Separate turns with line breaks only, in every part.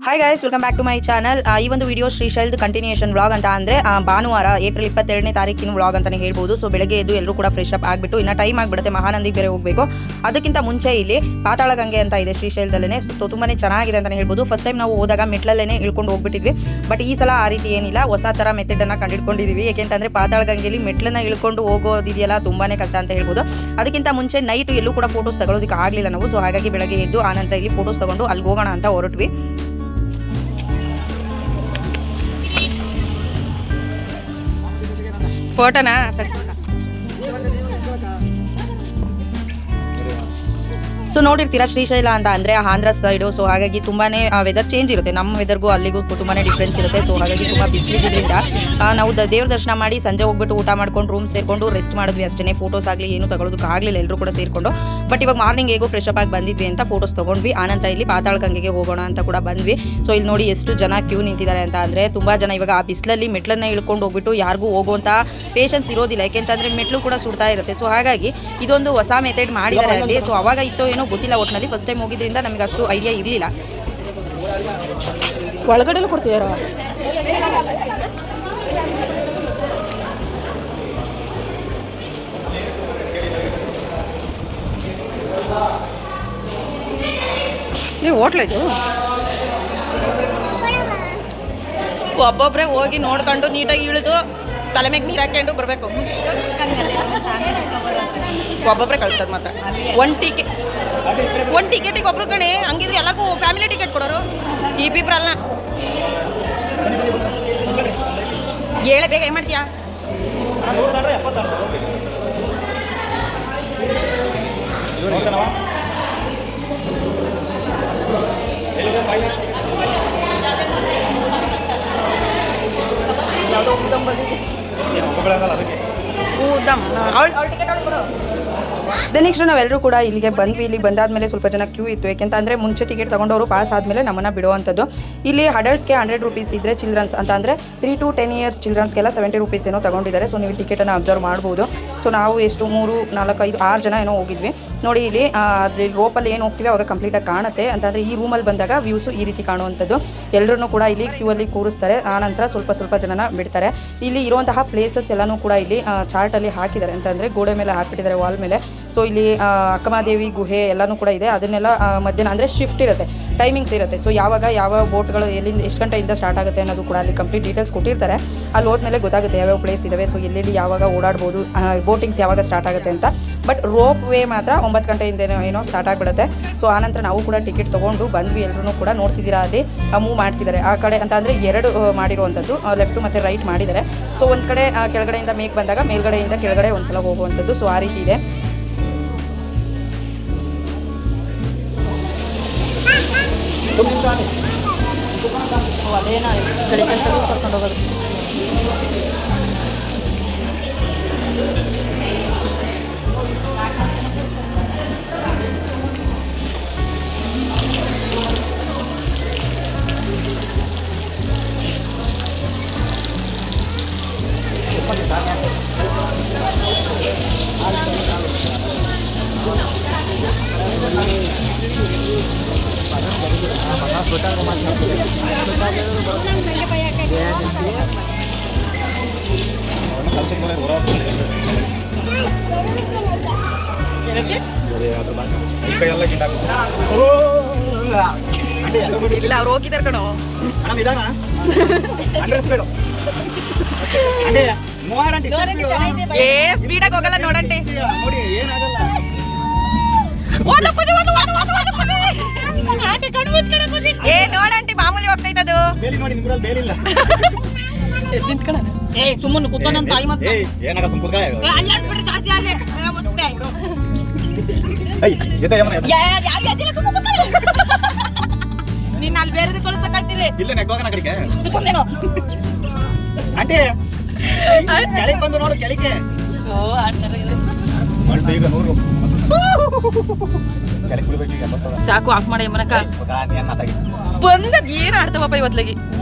Hi guys, welcome back to my channel. ಈ ಒಂದು video ಶ್ರೀಶೈಲ್ದ continuation vlog ಅಂತ ಅಂದರೆ ಭಾನುವಾರ ಏಪ್ರಿಲ್ 22ನೇ ತಾರೀಕಿನ ವ್ಲಾಗ್ ಅಂತಲೇ ಹೇಳ್ಬೋದು. ಸೊ ಬೆಳಗ್ಗೆ ಎದ್ದು ಎಲ್ಲರೂ ಕೂಡ ಫ್ರೆಶ್ ಅಪ್ ಆಗಿಬಿಟ್ಟು ಇನ್ನು ಟೈಮ್ ಆಗಿಬಿಡುತ್ತೆ, ಮಹಾನಂದಿಗೆ ಬೇರೆ ಹೋಗಬೇಕು. ಅದಕ್ಕಿಂತ ಮುಂಚೆ ಇಲ್ಲಿ ಪಾತಾಳ ಗಂಗೆ ಅಂತ ಇದೆ ಶ್ರೀಶೈಲದಲ್ಲೇ. ಸೊ ತುಂಬಾ ಚೆನ್ನಾಗಿದೆ ಅಂತಲೇ ಹೇಳ್ಬೋದು. ಫಸ್ಟ್ ಟೈಮ್ ನಾವು ಹೋದಾಗ ಮೆಟ್ಲಲ್ಲೇ ಇಳ್ಕೊಂಡು ಹೋಗ್ಬಿಟ್ಟಿದ್ವಿ. ಬಟ್ ಈ ಸಲ ಆ ರೀತಿ ಏನಿಲ್ಲ, ಹೊಸ ಥರ ಮೆಥಡನ್ನು ಕಂಡುಹಿಡ್ಕೊಂಡಿದ್ದೀವಿ. ಏಕೆಂತಂದರೆ ಪಾತಾಳ ಗಂಗೆಯಲ್ಲಿ ಮೆಟ್ಲನ್ನ ಇಳ್ಕೊಂಡು ಹೋಗೋದಿದೆಯಲ್ಲ ತುಂಬಾ ಕಷ್ಟ ಅಂತ ಹೇಳ್ಬೋದು. ಅದಕ್ಕಿಂತ ಮುಂಚೆ ನೈಟು ಎಲ್ಲೂ ಕೂಡ ಫೋಟೋಸ್ ತಗೊಳ್ಳೋದಕ್ಕೆ ಆಗಲಿಲ್ಲ ನಾವು. ಸೊ ಹಾಗಾಗಿ ಬೆಳಗ್ಗೆ ಎದ್ದು ಆನಂತರ ಇಲ್ಲಿ ಫೋಟೋಸ್ ತಗೊಂಡು ಅಲ್ಲಿ ಹೋಗೋಣ ಅಂತ ಹೊರಟ್ವಿ. ಫೋಟೋನಾ ಸೊ ನೋಡಿರ್ತೀರಾ, ಶ್ರೀಶೈಲ ಅಂತ ಅಂದರೆ ಆಂಧ್ರ ಸೈಡು. ಸೊ ಹಾಗಾಗಿ ತುಂಬಾ ವೆದರ್ ಚೇಂಜ್ ಇರುತ್ತೆ. ನಮ್ಮ ವೆದರ್ಗೂ ಅಲ್ಲಿಗೂ ತುಂಬಾ ಡಿಫ್ರೆನ್ಸ್ ಇರುತ್ತೆ. ಸೊ ಹಾಗಾಗಿ ತುಂಬ ಬಿಸಿಲಿದ್ದರಿಂದ ನಾವು ದೇವ್ರ ದರ್ಶನ ಮಾಡಿ ಸಂಜೆ ಹೋಗ್ಬಿಟ್ಟು ಊಟ ಮಾಡ್ಕೊಂಡು ರೂಮ್ ಸೇರಿಕೊಂಡು ರೆಸ್ಟ್ ಮಾಡಿದ್ವಿ ಅಷ್ಟೇ. ಫೋಟೋಸ್ ಆಗಲಿ ಏನು ತಗೊಳ್ಳೋದಕ್ಕೆ ಆಗಲಿಲ್ಲ, ಎಲ್ಲರೂ ಕೂಡ ಸೇರಿಕೊಂಡು. ಬಟ್ ಇವಾಗ ಮಾರ್ನಿಂಗ್ ಹೇಗೋ ಫ್ರೆಶ್ ಅಪ್ ಆಗಿ ಬಂದಿದ್ವಿ ಅಂತ ಫೋಟೋಸ್ ತೊಗೊಂಡ್ವಿ. ಆನಂತರ ಇಲ್ಲಿ ಪಾತಾಳ ಗಂಗೆಗೆ ಹೋಗೋಣ ಅಂತ ಕೂಡ ಬಂದ್ವಿ. ಸೊ ಇಲ್ಲಿ ನೋಡಿ ಎಷ್ಟು ಜನ ಕ್ಯೂ ನಿಂತಿದ್ದಾರೆ ಅಂತ. ಅಂದರೆ ತುಂಬ ಜನ ಇವಾಗ ಆ ಬಿಸಿಲಲ್ಲಿ ಮೆಟ್ಲನ್ನ ಇಳ್ಕೊಂಡು ಹೋಗ್ಬಿಟ್ಟು ಯಾರಿಗೂ ಹೋಗುವಂಥ ಪೇಷನ್ಸ್ ಇರೋದಿಲ್ಲ. ಯಾಕೆಂತಂದರೆ ಮೆಟ್ಲು ಕೂಡ ಸುಡ್ತಾ ಇರುತ್ತೆ. ಸೊ ಹಾಗಾಗಿ ಇದೊಂದು ಹೊಸ ಮೆಥಡ್ ಮಾಡಿದ್ದಾರೆ ಅಲ್ಲಿ. ಸೊ ಅವಾಗ ಇತ್ತು ಏನೋ ಗೊತ್ತಿಲ್ಲ, ಒಟ್ಟಿನಲ್ಲಿ ಫಸ್ಟ್ ಟೈಮ್ ಹೋಗಿದ್ರಿಂದ ನಮಗೆ ಅಷ್ಟು ಐಡಿಯಾ ಇರಲಿಲ್ಲ. ಒಳಗಡೆ ಕೊಡ್ತೀಯಾರ ನೀವು ಹೋಟ್ಲಿದ್ದು ಒಬ್ಬೊಬ್ಬರೇ ಹೋಗಿ ನೋಡ್ಕೊಂಡು ನೀಟಾಗಿ ಇಳಿದು ತಲೆ ಮೇಲೆ ನೀರು ಹಾಕೊಂಡು ಬರಬೇಕು. ಒಬ್ಬೊಬ್ಬರೇ ಕಳ್ಸೋದು ಮಾತ್ರ. ಒಂದು ಟಿಕೆಟಿಗೆ ಒಬ್ರು ಕಣೆ. ಹಂಗಿದ್ರೆ ಎಲ್ಲರಿಗೂ ಫ್ಯಾಮಿಲಿ ಟಿಕೆಟ್ ಕೊಡೋರು, ಇಬ್ಬಿಬ್ರಲ್ಲ. ಹೇಳ ಬೇಗ ಏನು ಮಾಡ್ತೀಯಾ? ನೆಕ್ಸ್ಟ್ ನಾವೆಲ್ಲರೂ ಕೂಡ ಇಲ್ಲಿಗೆ ಬಂದ್ವಿ. ಇಲ್ಲಿಗೆ ಬಂದಾದಮೇಲೆ ಸ್ವಲ್ಪ ಜನ ಕ್ಯೂ ಇತ್ತು. ಯಾಕೆಂತಂದರೆ ಮುಂಚೆ ಟಿಕೆಟ್ ತೊಗೊಂಡವರು ಪಾಸ್ ಆದಮೇಲೆ ನಮ್ಮನ್ನು ಬಿಡುವಂಥದ್ದು. ಇಲ್ಲಿ ಅಡಲ್ಟ್ಸ್ಗೆ 100 ರೂಪೀಸ್ ಇದ್ದರೆ, ಚಿಲ್ಡ್ರನ್ಸ್ ಅಂತ ಅಂದರೆ 3 to 10 years ಚಿಲ್ಡ್ರನ್ಸ್ಗೆಲ್ಲ 70 ರೂಪೀಸ್ ಏನೋ ತೊಗೊಂಡಿದ್ದಾರೆ. ಸೊ ನೀವು ಟಿಕೆಟನ್ನು ಅಬ್ಸರ್ವ್ ಮಾಡ್ಬೋದು. ಸೊ ನಾವು ಎಷ್ಟು 3, 4, 5, 6 ಜನ ಏನೋ ಹೋಗಿದ್ವಿ. ನೋಡಿ ಇಲ್ಲಿ ರೋಪಲ್ಲಿ ಏನು ಹೋಗ್ತೀವಿ ಅವಾಗ ಕಂಪ್ಲೀಟಾಗಿ ಕಾಣುತ್ತೆ. ಅಂತಂದರೆ ಈ ರೂಮಲ್ಲಿ ಬಂದಾಗ ವ್ಯೂಸು ಈ ರೀತಿ ಕಾಣುವಂಥದ್ದು. ಎಲ್ಲರೂ ಕೂಡ ಇಲ್ಲಿ ಕ್ಯೂ ಅಲ್ಲಿ ಕೂರಿಸ್ತಾರೆ. ಆನಂತರ ಸ್ವಲ್ಪ ಜನನ ಬಿಡ್ತಾರೆ. ಇಲ್ಲಿ ಇರುವಂತಹ ಪ್ಲೇಸಸ್ ಎಲ್ಲನೂ ಕೂಡ ಇಲ್ಲಿ ಚಾರ್ಟಲ್ಲಿ ಹಾಕಿದ್ದಾರೆ. ಅಂತಂದರೆ ಗೋಡೆ ಮೇಲೆ ಹಾಕಿಬಿಟ್ಟಿದ್ದಾರೆ, ವಾಲ್ ಮೇಲೆ. ಸೊ ಇಲ್ಲಿ ಅಕ್ಕಮಹಾದೇವಿ ಗುಹೆ ಎಲ್ಲನೂ ಕೂಡ ಇದೆ. ಅದನ್ನೆಲ್ಲ ಮಧ್ಯಾಹ್ನ ಅಂದರೆ ಶಿಫ್ಟ್ ಇರುತ್ತೆ, ಟೈಮಿಂಗ್ಸ್ ಇರುತ್ತೆ. ಸೊ ಯಾವಾಗ ಯಾವ ಬೋಟ್ಗಳು ಎಲ್ಲಿಂದ ಎಷ್ಟು ಗಂಟೆಯಿಂದ ಸ್ಟಾರ್ಟ್ ಆಗುತ್ತೆ ಅನ್ನೋದು ಕೂಡ ಅಲ್ಲಿ ಕಂಪ್ಲೀಟ್ ಡೀಟೇಲ್ಸ್ ಕೊಟ್ಟಿರ್ತಾರೆ. ಅಲ್ಲಿ ಹೋದ್ಮೇಲೆ ಗೊತ್ತಾಗುತ್ತೆ ಯಾವ್ಯಾವ ಪ್ಲೇಸ್ ಇದ್ದಾವೆ. ಸೊ ಎಲ್ಲೆಲ್ಲಿ ಯಾವಾಗ ಓಡಾಡ್ಬೋದು, ಬೋಟಿಂಗ್ಸ್ ಯಾವಾಗ ಸ್ಟಾರ್ಟ್ ಆಗುತ್ತೆ ಅಂತ. ಬಟ್ ರೋಪ್ ವೇ ಮಾತ್ರ 9 ಗಂಟೆಯಿಂದ ಏನೋ ಸ್ಟಾರ್ಟ್ ಆಗಿಬಿಡುತ್ತೆ. ಸೊ ಆನಂತರ ನಾವು ಕೂಡ ಟಿಕೆಟ್ ತೊಗೊಂಡು ಬಂದ್ವಿ. ಎಲ್ಲರೂ ಕೂಡ ನೋಡ್ತಿದ್ದೀರಾ ಅಲ್ಲಿ ಮೂವ್ ಮಾಡ್ತಿದ್ದಾರೆ ಆ ಕಡೆ ಅಂತ. ಅಂದರೆ 2 ಮಾಡಿರುವಂಥದ್ದು, ಲೆಫ್ಟು ಮತ್ತು ರೈಟ್ ಮಾಡಿದ್ದಾರೆ. ಸೊ ಒಂದು ಕಡೆ ಕೆಳಗಡೆಯಿಂದ ಮೇಕ್ ಬಂದಾಗ ಮೇಲ್ಗಡೆಯಿಂದ ಕೆಳಗಡೆ ಒಂದ್ಸಲ ಹೋಗುವಂಥದ್ದು. ಸೊ ಆ ರೀತಿ ಇದೆ. ಅದೇನೋ ಕರ್ಕೊಂಡು ಹೋಗೋದು. ಇಲ್ಲ ಅವ್ರು ಹೋಗಿದ್ದಾರೆ ಕಣೋ. ಸ್ಪೀಡಾಗಿ ಹೋಗಲ್ಲ ನೋಡಂಟಿ. ನೋಡಂಟಿ ಮಾಮೂಲಿ ಹೋಗ್ತೈತದು. ಸುಮ್ಮನೆ ಕೂತ್ಕೊಂಡು ತಾಯಿ ಮತ್ತೆ ನೀನ್ ಅಲ್ಲಿ ಬೇರೆ ಕಳಿಸ್ಬೇಕಾಗ್ತಿಲ್ಲ. ಸಾಕು, ಆಫ್ ಮಾಡಿ ಮನಕ ಬಂದದ್ ಏನ್ ಆಡ್ತಾವಪ್ಪ ಇವತ್ಲಾಗಿ.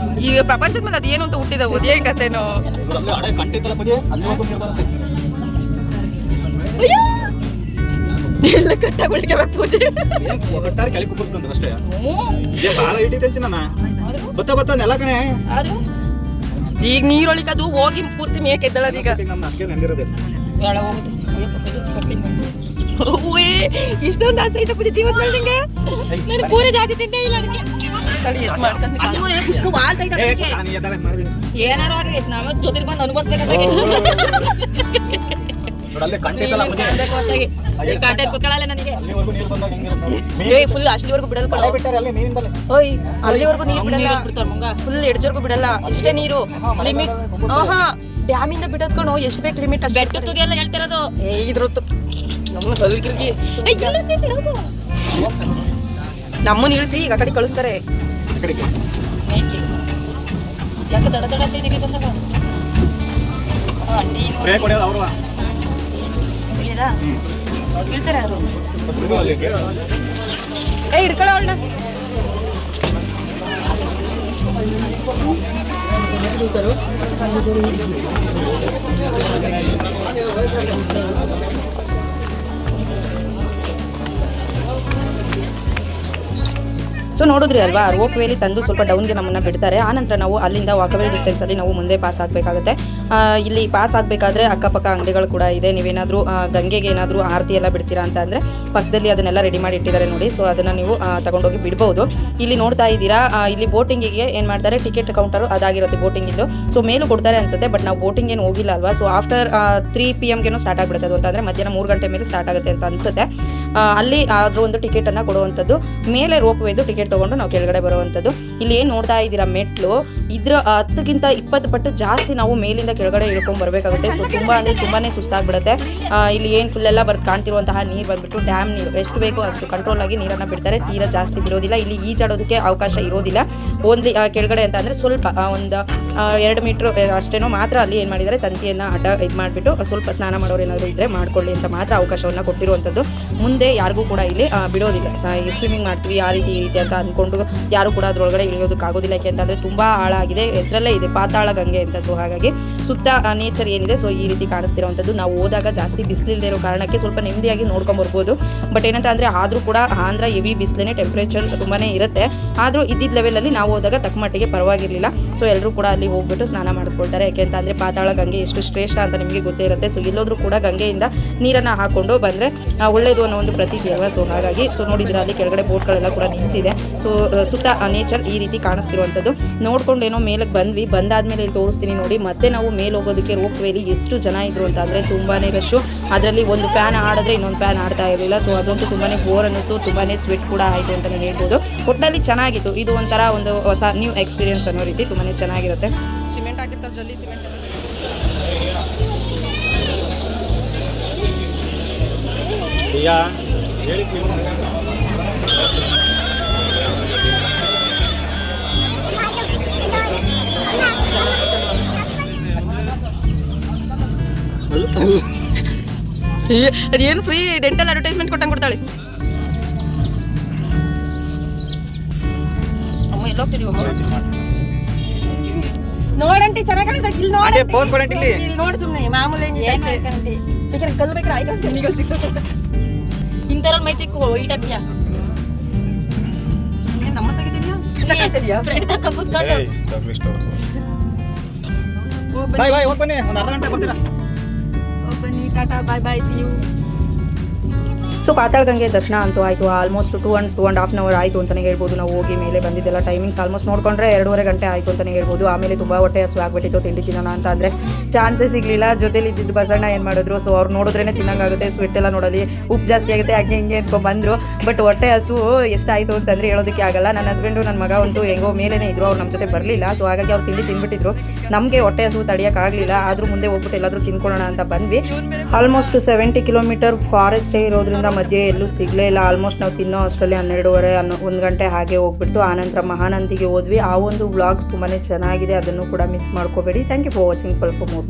ಈಗ ಪ್ರಪಂಚದ ಮೇಲೆ ಅದೇನು ಅಂತ ಹುಟ್ಟಿದವು ಏನ್ ಕತೆನೋ. ಎಲ್ಲ ಕಟ್ಟಾಗ ಪೂಜೆ
ಕೆಳಗೆ ಕುಪ್ಪರ್ಸ್ಕೊಂಡ್ರೆ ಅಷ್ಟೇ ಭಾಳ ಇಟ್ಟಿದ್ದೆ ಚಿನ್ನ ಬತ್ತ ನೆಲ ಕಣೆ.
ಈಗ ನೀರೊಳಿಗೆ ಅದು ಹೋಗಿ ಪೂರ್ತಿ ಮೇಕೆ ಎದ್ದಳದ ಈಗ ಇಷ್ಟೊಂದು ಆಸೆ ಐತೆ ಪೂಜೆ ಜೀವನ ನಿಂಗೆ ನಾನು ಪೂರೆ ಜಾತಿ ತಿಂದೇ ಇಲ್ಲ ಅದಕ್ಕೆ ಏನಾರು ಆಗ್ರಿ ನಾವ್ ಜೊತೆ ಬಂದು ಅನುಭವಿಸ್ಬೇಕಂತ ಕೂತ್ಕೊಳ್ಳಲ್ಲ ನನಗೆ ಫುಲ್ ಅಷ್ಟಲಿವರೆಗೂ ಬಿಡಲ್ಲ ಓಯ್ ಅಲ್ಲಿವರೆಗೂ ನೀರು ಬಿಡಲ್ಲ ಫುಲ್ ಎಡ್ಜವರೆಗೂ ಬಿಡಲ್ಲ ಇಷ್ಟೇ ನೀರು ಲಿಮಿಟ್ ಹಾ ಡ್ಯಾಮಿಂದ ಬಿಡೋದ್ಕೊಂಡು ಎಷ್ಟು ಬೇಕು ಲಿಮಿಟ್ ಅಷ್ಟು ಬೆಟ್ಟ ತುದಿ ಎಲ್ಲ ಹೇಳ್ತಿರೋದು ಇದ್ರೊತ್ತು ನಮ್ಮನ್ನ ಇಳಿಸಿ ಈಗ ಆ ಕಡೆ ಕಳಿಸ್ತಾರೆ ಯಾಕೆ ದಡ ದಡ ಅಂತ ಬಂದಾಗ ಇಳಿಸ್ತಾರೆ ಅವರು ಹಿಡ್ಕೊಳ್ಳ ಅವಳನ್ನ ಸೊ ನೋಡಿದ್ರಿ ಅಲ್ವಾ ರೋಪ್ ವೇಲಿ ತಂದು ಸ್ವಲ್ಪ ಡೌನ್ಗೆ ನಮ್ಮನ್ನು ಬಿಡ್ತಾರೆ ಆನಂತರ ನಾವು ಅಲ್ಲಿಂದ ವಾಕವೇ ಡಿಸ್ಟೆನ್ಸಲ್ಲಿ ನಾವು ಮುಂದೆ ಪಾಸ್ ಆಗಬೇಕಾಗುತ್ತೆ. ಇಲ್ಲಿ ಪಾಸ್ ಆಗಬೇಕಾದ್ರೆ ಅಕ್ಕಪಕ್ಕ ಅಂಗಡಿಗಳು ಕೂಡ ಇದೆ. ನೀವೇನಾದರೂ ಗಂಗೆಗೆ ಏನಾದರೂ ಆರತಿ ಎಲ್ಲ ಬಿಡ್ತೀರಾ ಅಂತ ಅಂದರೆ ಪಕ್ಕದಲ್ಲಿ ಅದನ್ನೆಲ್ಲ ರೆಡಿ ಮಾಡಿ ಇಟ್ಟಿದ್ದಾರೆ ನೋಡಿ. ಸೊ ಅದನ್ನು ನೀವು ತಗೊಂಡೋಗಿ ಬಿಡ್ಬೋದು. ಇಲ್ಲಿ ನೋಡ್ತಾ ಇದ್ದೀರಾ ಇಲ್ಲಿ ಬೋಟಿಂಗಿಗೆ ಏನು ಮಾಡ್ತಾರೆ ಟಿಕೆಟ್ ಕೌಂಟರು ಅದಾಗಿರುತ್ತೆ ಬೋಟಿಂಗಿಂದು. ಸೊ ಮೇಲೂ ಕೊಡ್ತಾರೆ ಅನ್ಸುತ್ತೆ ಬಟ್ ನಾವು ಬೋಟಿಂಗ್ ಏನು ಹೋಗಿಲ್ಲ ಅಲ್ವಾ. ಸೊ ಆಫ್ಟರ್ 3 PM ಸ್ಟಾರ್ಟ್ ಆಗಿಬಿಡುತ್ತೆ ಅದು ಅಂತಂದರೆ ಮಧ್ಯಾಹ್ನ 3 ಗಂಟೆ ಮೇಲೆ ಸ್ಟಾರ್ಟ್ ಆಗುತ್ತೆ ಅಂತ ಅನಿಸುತ್ತೆ. ಅಲ್ಲಿ ಅದ್ರ ಒಂದು ಟಿಕೆಟನ್ನು ಕೊಡುವಂಥದ್ದು ಮೇಲೆ ರೋಪ್ ವೇದು ಟಿಕೆಟ್ ತಗೊಂಡು ನಾವು ಕೆಳಗಡೆ ಬರುವಂಥದ್ದು. ಇಲ್ಲಿ ಏನು ನೋಡ್ತಾ ಇದ್ದೀರಾ ಮೆಟ್ಲು ಇದ್ರ 10ಕ್ಕಿಂತ 20 ಪಟ್ಟು ಜಾಸ್ತಿ ನಾವು ಮೇಲಿಂದ ಕೆಳಗಡೆ ಇಳ್ಕೊಂಡು ಬರಬೇಕಾಗುತ್ತೆ. ಸೊ ತುಂಬ ಅಂದರೆ ತುಂಬಾ ಸುಸ್ತಾಗ್ಬಿಡುತ್ತೆ. ಇಲ್ಲಿ ಏನು ಫುಲ್ಲೆಲ್ಲ ಕಾಣ್ತಿರುವಂತಹ ನೀರು ಬಂದ್ಬಿಟ್ಟು ಡ್ಯಾಮ್ ನೀರು ಎಷ್ಟು ಬೇಕೋ ಅಷ್ಟು ಕಂಟ್ರೋಲ್ ಆಗಿ ನೀರನ್ನು ಬಿಡ್ತಾರೆ. ತೀರಾ ಜಾಸ್ತಿ ಬಿಡೋದಿಲ್ಲ. ಇಲ್ಲಿ ಈಜಾಡೋದಕ್ಕೆ ಅವಕಾಶ ಇರೋದಿಲ್ಲ. ಓನ್ಲಿ ಕೆಳಗಡೆ ಅಂತ ಅಂದರೆ ಸ್ವಲ್ಪ ಒಂದು 2 ಮೀಟ್ರ್ ಅಷ್ಟೇನೋ ಮಾತ್ರ ಅಲ್ಲಿ ಏನು ಮಾಡಿದ್ದಾರೆ ತಂತಿಯನ್ನು ಇದು ಮಾಡಿಬಿಟ್ಟು ಸ್ವಲ್ಪ ಸ್ನಾನ ಮಾಡೋರು ಏನಾದರೂ ಇದ್ದರೆ ಮಾಡ್ಕೊಳ್ಳಿ ಅಂತ ಮಾತ್ರ ಅವಕಾಶವನ್ನು ಕೊಟ್ಟಿರುವಂಥದ್ದು. ಮುಂದೆ ಯಾರಿಗೂ ಕೂಡ ಇಲ್ಲಿ ಬಿಡೋದಿಲ್ಲ. ಸ್ವಿಮ್ಮಿಂಗ್ ಮಾಡ್ತೀವಿ ಆ ರೀತಿ ಈ ರೀತಿ ಅಂತ ಅಂದ್ಕೊಂಡು ಯಾರು ಕೂಡ ಅದರೊಳಗಡೆ ಇಳಿಯೋದಕ್ಕಾಗೋದಿಲ್ಲ. ಯಾಕೆಂತಂದರೆ ತುಂಬ ಆಳಾಗಿದೆ. ಹೆಸರಲ್ಲೇ ಇದೆ ಪಾತಾಳ ಗಂಗೆ ಅಂತ. ಸೊ ಹಾಗಾಗಿ ಸುತ್ತ ನೇಚರ್ ಏನಿದೆ ಸೊ ಈ ರೀತಿ ಕಾಣಿಸ್ತಿರೋವಂಥದ್ದು. ನಾವು ಹೋದಾಗ ಜಾಸ್ತಿ ಬಿಸಿಲಿಲ್ಲದೆ ಇರೋ ಕಾರಣಕ್ಕೆ ಸ್ವಲ್ಪ ನೆಮ್ಮದಿಯಾಗಿ ನೋಡ್ಕೊಂಬರ್ಬೋದು. ಬಟ್ ಏನಂತ ಅಂದರೆ ಆದರೂ ಕೂಡ ಆಂಧ್ರ ಹೆವಿ ಬಿಸಿಲೇ ಟೆಂಪ್ರೇಚರ್ ತುಂಬಾ ಇರುತ್ತೆ. ಆದರೂ ಇದ್ದಿದ್ದ ಲೆವೆಲಲ್ಲಿ ನಾವು ಹೋದಾಗ ತಕ್ಕ ಮಟ್ಟಿಗೆ ಪರವಾಗಿರಲಿಲ್ಲ. ಸೊ ಎಲ್ಲರೂ ಕೂಡ ಅಲ್ಲಿ ಹೋಗ್ಬಿಟ್ಟು ಸ್ನಾನ ಮಾಡಿಸ್ಕೊಳ್ತಾರೆ. ಯಾಕೆಂತಂದರೆ ಪಾತಾಳ ಗಂಗೆ ಎಷ್ಟು ಶ್ರೇಷ್ಠ ಅಂತ ನಿಮಗೆ ಗೊತ್ತೇ ಇರುತ್ತೆ. ಸೊ ಎಲ್ಲೋದ್ರೂ ಕೂಡ ಗಂಗೆಯಿಂದ ನೀರನ್ನು ಹಾಕ್ಕೊಂಡು ಬಂದರೆ ಒಳ್ಳೆಯದು ಅನ್ನೋ ಒಂದು ಪ್ರತೀತಿ ಅಲ್ವಾ. ಸೊ ಹಾಗಾಗಿ ಸೊ ನೋಡಿದ್ರೆ ಅಲ್ಲಿ ಕೆಳಗಡೆ ಬೋಟ್ಗಳೆಲ್ಲ ಕೂಡ ನಿಂತಿದೆ. ಸೊ ಸುತ್ತ ನೇಚರ್ ಈ ರೀತಿ ಕಾಣಿಸ್ತಿರುವಂಥದ್ದು. ನೋಡ್ಕೊಂಡು ಏನೋ ಮೇಲಕ್ಕೆ ಬಂದ್ವಿ. ಬಂದಾದ್ಮೇಲೆ ಇಲ್ಲಿ ತೋರಿಸ್ತೀನಿ ನೋಡಿ. ಮತ್ತೆ ನಾವು ಮೇಲೆ ಹೋಗೋದಕ್ಕೆ ರೋಪ್ ವೇಲಿ ಎಷ್ಟು ಜನ ಇದ್ರು ಅಂತ ಅಂದರೆ ತುಂಬಾ ರಶ್ಶು. ಅದರಲ್ಲಿ ಒಂದು ಫ್ಯಾನ್ ಆಡಿದ್ರೆ ಇನ್ನೊಂದು ಫ್ಯಾನ್ ಆಡ್ತಾ ಇರಲಿಲ್ಲ. ಸೊ ಅದಂತೂ ತುಂಬಾ ಬೋರ್ ಅನ್ನಿಸ್ತು. ತುಂಬಾ ಸ್ವೆಟ್ ಕೂಡ ಆಯಿತು ಅಂತಲೇ ಹೇಳ್ಬೋದು. ಒಟ್ಟಿನಲ್ಲಿ ಚೆನ್ನಾಗಿತ್ತು. ಇದು ಒಂಥರ ಒಂದು ಹೊಸ ನ್ಯೂ ಎಕ್ಸ್ಪೀರಿಯನ್ಸ್ ಅನ್ನೋ ರೀತಿ ತುಂಬಾ ಚೆನ್ನಾಗಿರುತ್ತೆ. ಸಿಮೆಂಟ್ ಆಗಿರ್ತಾರೆ ಜಲ್ಲಿ ಸಿಮೆಂಟ್ ಅದೇನು ಫ್ರೀ ಡೆಂಟಲ್ ಅಡ್ವರ್ಟೈಸ್ಮೆಂಟ್ ಕೊಟ್ಟಂಗೆ ಕೊಡ್ತಾಳೆ. ಅಮ್ಮ ಎಲ್ಲ ಹೋಗ್ತಿದೀವಿ ನೋಡಂಟಿ ಚೆನ್ನಾಗಿ ಇಲ್ಲಿ ನೋಡಿ ಸುಮ್ಮನೆ ಮಾಮೂಲಿ ಕಲ್ ಬೇಕ್ರೆ ಆಯ್ತು ಸಿಗ್ತದೆ ಇಂಥವ್ರಲ್ಲಿ ಮೈತಿಕ್ಕು ಈಟಕ್ಕಿಯ ನಮ್ಮ ತೆಗಿದೀಯಾ ಫ್ರೆಂಡ್ ತಕ್ಕ ಕೂತ್ಕೊಂಡು ಬನ್ನಿ ಟಾಟಾ ಬಾಯ್ ಬಾಯ್ ಸಿ ಯು. ಸೊ ಪಾತಾಳ ಗಂಗೆ ದರ್ಶನ ಅಂತೂ ಆಯಿತು. ಆಲ್ಮೋಸ್ಟ್ 2.5 ಅವರ್ ಆಯಿತು ಅಂತಲೇ ಹೇಳ್ಬೋದು. ನಾವು ಹೋಗಿ ಮೇಲೆ ಬಂದಿದ್ದೆಲ್ಲ ಟೈಮಿಂಗ್ಸ್ ಆಲ್ಮೋಸ್ಟ್ ನೋಡಿಕೊಂಡ್ರೆ 2.5 ಗಂಟೆ ಆಯಿತು ಅಂತಲೇ ಹೇಳ್ಬೋದು. ಆಮೇಲೆ ತುಂಬ ಹೊಟ್ಟೆ ಹಸು ಆಗ್ಬಿಟ್ಟಿತ್ತು. ತಿಂಡಿ ತಿನ್ನೋಣ ಅಂತ ಅಂದರೆ ಚಾನ್ಸೇ ಸಿಗಲಿಲ್ಲ. ಜೊತೆಲಿ ಇದ್ದಿದ್ದು ಬಸಣ್ಣ ಏನು ಮಾಡಿದ್ರು. ಸೊ ಅವ್ರು ನೋಡಿದ್ರೇ ತಿನ್ನಂಗಾಗುತ್ತೆ. ಸ್ವೆಟ್ ಎಲ್ಲ ನೋಡೋದು ಉಪ್ಪು ಜಾಸ್ತಿ ಆಗುತ್ತೆ ಹಂಗೆ ಹಿಂಗೆ ಅಂದ್ಕೊಂಡು ಬಂದರು. ಬಟ್ ಹೊಟ್ಟೆ ಹಸು ಎಷ್ಟಾಯಿತು ಅಂತಂದರೆ ಹೇಳೋದಕ್ಕೆ ಆಗಲ್ಲ. ನನ್ನ ಹಸ್ಬೆಂಡು ನನ್ನ ಮಗ ಅಂತೂ ಹೆಂಗೋ ಮೇಲೇ ಇದ್ರು. ಅವ್ರು ನಮ್ಮ ಜೊತೆ ಬರಲಿಲ್ಲ. ಸೊ ಹಾಗಾಗಿ ಅವ್ರು ತಿಂಡಿ ತಿಂದ್ಬಿಟ್ಟಿದ್ರು. ನಮಗೆ ಹೊಟ್ಟೆ ಹಸು ತಡೆಯೋಕ್ಕಾಗಲಿಲ್ಲ. ಆದರೂ ಮುಂದೆ ಹೋಗ್ಬಿಟ್ಟು ಎಲ್ಲಾದರೂ ತಿನ್ಕೊಳ್ಳೋಣ ಅಂತ ಬಂದ್ವಿ. ಆಲ್ಮೋಸ್ಟ್ 70 ಕಿಲೋಮೀಟರ್ ಫಾರೆಸ್ಟೇ ಇರೋದ್ರಿಂದ ಮಧ್ಯೆ ಎಲ್ಲೂ ಸಿಗಲೇ ಇಲ್ಲ. ಆಲ್ಮೋಸ್ಟ್ ನಾವು ತಿನ್ನೋ ಅಷ್ಟರಲ್ಲಿ 12:30 1 ಗಂಟೆ ಹಾಗೆ ಹೋಗ್ಬಿಟ್ಟು ಆನಂತರ ಮಹಾನಂದಿಗೆ ಹೋದ್ವಿ. ಆ ಒಂದು ವ್ಲಾಗ್ಸ್ ತುಂಬಾ ಚೆನ್ನಾಗಿದೆ. ಅದನ್ನು ಕೂಡ ಮಿಸ್ ಮಾಡ್ಕೋಬೇಡಿ. Thank you for watching. For more.